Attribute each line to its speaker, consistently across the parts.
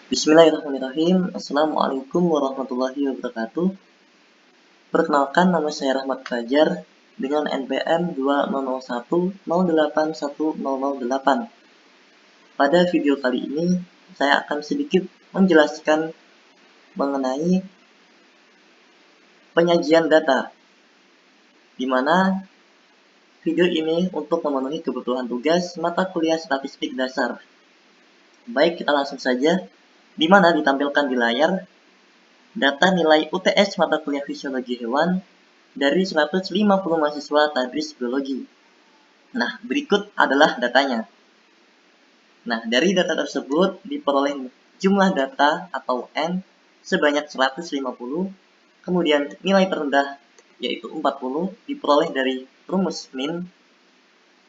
Speaker 1: Bismillahirrahmanirrahim. Assalamualaikum warahmatullahi wabarakatuh. Perkenalkan, nama saya Rahmat Fajar dengan NPM 2001081008. Pada video kali ini, saya akan sedikit menjelaskan mengenai penyajian data, di mana video ini untuk memenuhi kebutuhan tugas mata kuliah statistik dasar. Baik, kita langsung saja, di mana ditampilkan di layar data nilai UTS mata kuliah fisiologi hewan dari 150 mahasiswa tadris biologi. Nah, berikut adalah datanya. Nah, dari data tersebut diperoleh jumlah data atau N sebanyak 150, kemudian nilai terendah yaitu 40 diperoleh dari rumus min,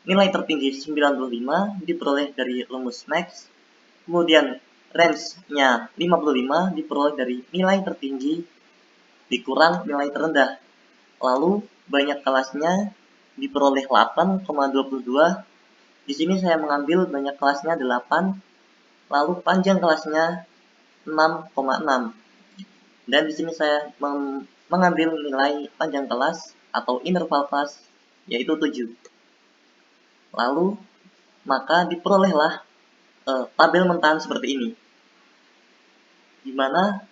Speaker 1: nilai tertinggi 95 diperoleh dari rumus max, kemudian range-nya 55 diperoleh dari nilai tertinggi dikurang nilai terendah. Lalu banyak kelasnya diperoleh 8,22. Di sini saya mengambil banyak kelasnya 8, lalu panjang kelasnya 6,6. Dan di sini saya mengambil nilai panjang kelas atau interval kelas yaitu 7. Lalu maka diperolehlah tabel mentahan seperti ini, di mana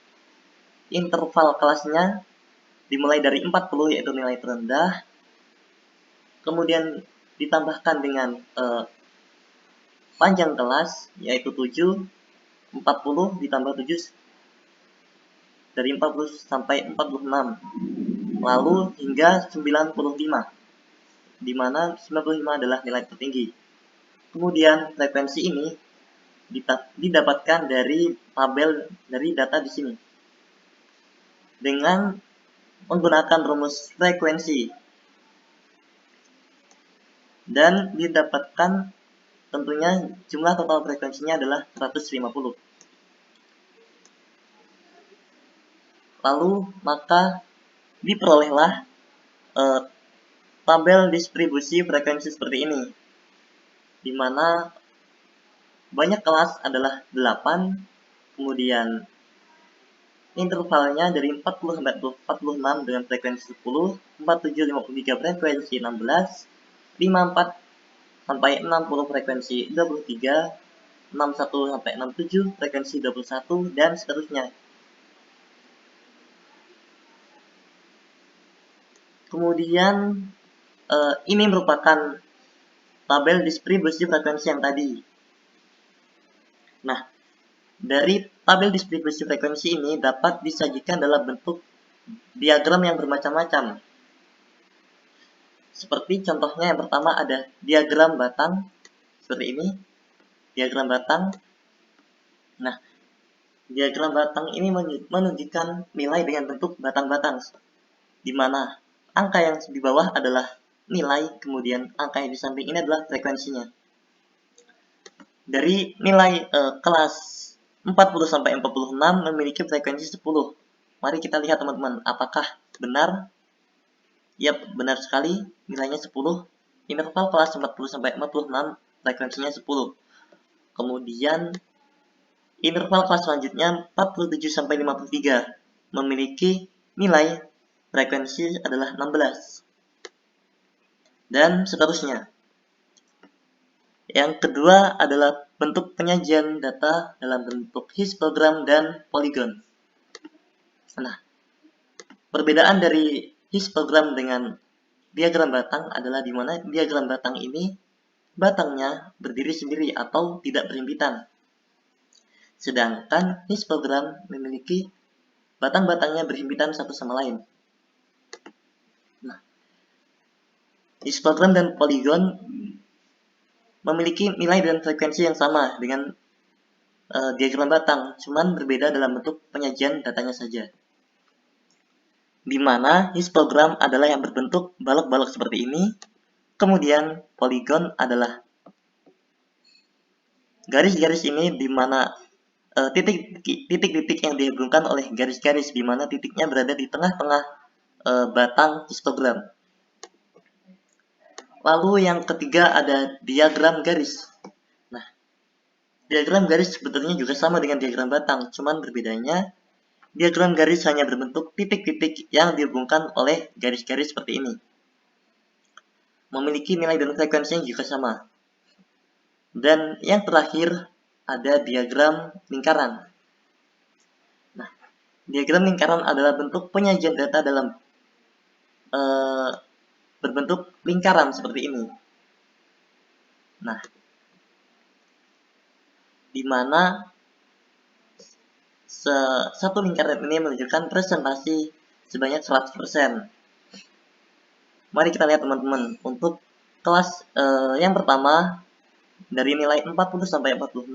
Speaker 1: interval kelasnya dimulai dari 40 yaitu nilai terendah, kemudian ditambahkan dengan panjang kelas yaitu 7, 40 ditambah 7 dari 40 sampai 46, lalu hingga 95, di mana 95 adalah nilai tertinggi. Kemudian frekuensi ini didapatkan dari tabel dari data di sini dengan menggunakan rumus frekuensi, dan didapatkan tentunya jumlah total frekuensinya adalah 150. Lalu maka diperolehlah tabel distribusi frekuensi seperti ini, di mana banyak kelas adalah 8, kemudian intervalnya dari 40 sampai 46 dengan frekuensi 10, 47 53 frekuensi 16, 54 sampai 60 frekuensi 23, 61 sampai 67 frekuensi 21, dan seterusnya. Kemudian ini merupakan tabel distribusi frekuensi yang tadi. Nah, dari tabel distribusi frekuensi ini dapat disajikan dalam bentuk diagram yang bermacam-macam. Seperti contohnya yang pertama ada diagram batang, seperti ini, diagram batang. Nah, diagram batang ini menunjukkan nilai dengan bentuk batang-batang, di mana angka yang di bawah adalah nilai, kemudian angka yang di samping ini adalah frekuensinya. Dari nilai kelas 40 sampai 46 memiliki frekuensi 10. Mari kita lihat teman-teman, apakah benar? Yap, benar sekali, nilainya 10. Interval kelas 40 sampai 46 frekuensinya 10. Kemudian interval kelas selanjutnya 47 sampai 53 memiliki nilai frekuensi adalah 16. Dan seterusnya. Yang kedua adalah bentuk penyajian data dalam bentuk histogram dan poligon. Nah, perbedaan dari histogram dengan diagram batang adalah di mana diagram batang ini batangnya berdiri sendiri atau tidak berhimpitan. Sedangkan histogram memiliki batang-batangnya berhimpitan satu sama lain. Nah, histogram dan poligon memiliki nilai dan frekuensi yang sama dengan diagram batang, cuman berbeda dalam bentuk penyajian datanya saja. Di mana histogram adalah yang berbentuk balok-balok seperti ini, kemudian poligon adalah garis-garis ini di mana titik-titik yang dihubungkan oleh garis-garis, di mana titiknya berada di tengah-tengah batang histogram. Lalu yang ketiga ada diagram garis. Nah, Diagram garis sebetulnya juga sama dengan diagram batang, cuman berbedanya diagram garis hanya berbentuk titik-titik yang dihubungkan oleh garis-garis seperti ini. Memiliki nilai dan frekuensinya juga sama. Dan yang terakhir ada diagram lingkaran. Nah, diagram lingkaran adalah bentuk penyajian data dalam berbentuk lingkaran seperti ini. Nah, di mana satu lingkaran ini menunjukkan presentasi sebanyak 100%. Mari kita lihat teman-teman, untuk kelas yang pertama dari nilai 40 sampai 46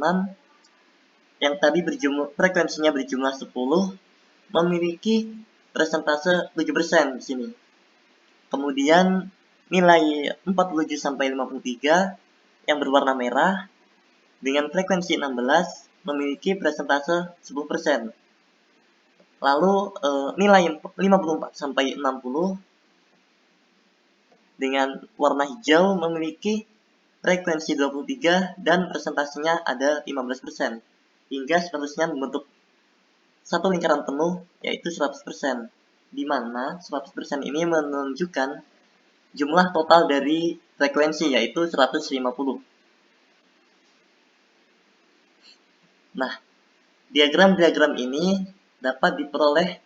Speaker 1: yang tadi frekuensinya berjumlah 10 memiliki presentase 7% di sini. Kemudian nilai 47 sampai 53 yang berwarna merah dengan frekuensi 16 memiliki presentase 10%. Lalu nilai 54 sampai 60 dengan warna hijau memiliki frekuensi 23 dan presentasinya ada 15%. Hingga seterusnya membentuk satu lingkaran penuh yaitu 100%. Di mana 100% ini menunjukkan jumlah total dari frekuensi yaitu 150. Nah, diagram-diagram ini dapat diperoleh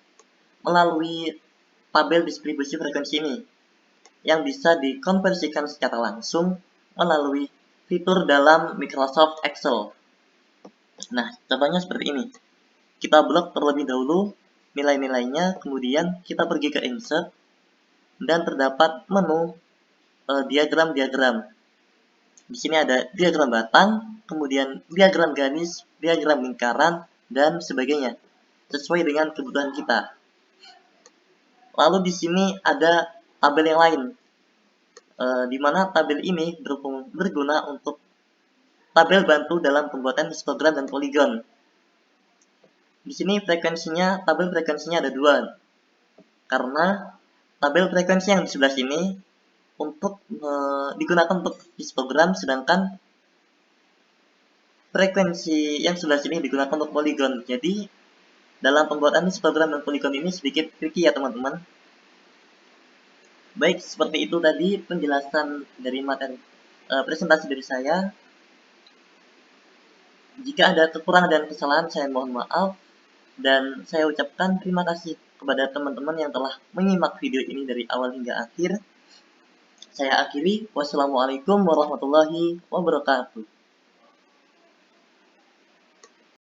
Speaker 1: melalui tabel distribusi frekuensi ini yang bisa dikonversikan secara langsung melalui fitur dalam Microsoft Excel. Nah, contohnya seperti ini. Kita blok terlebih dahulu nilai-nilainya, kemudian kita pergi ke Insert, dan terdapat menu diagram-diagram. Di sini ada diagram batang, kemudian diagram garis, diagram lingkaran, dan sebagainya, sesuai dengan kebutuhan kita. Lalu di sini ada tabel yang lain, di mana tabel ini berguna untuk tabel bantu dalam pembuatan histogram dan poligon. Di sini tabel frekuensinya ada 2, karena tabel frekuensi yang di sebelah sini digunakan untuk histogram, sedangkan frekuensi yang sebelah sini digunakan untuk poligon. Jadi dalam pembuatan histogram dan poligon ini sedikit tricky ya teman-teman. Baik, seperti itu tadi penjelasan dari materi presentasi dari saya. Jika ada kekurangan dan kesalahan, saya mohon maaf. Dan saya ucapkan terima kasih kepada teman-teman yang telah menyimak video ini dari awal hingga akhir. Saya akhiri. Wassalamualaikum warahmatullahi wabarakatuh.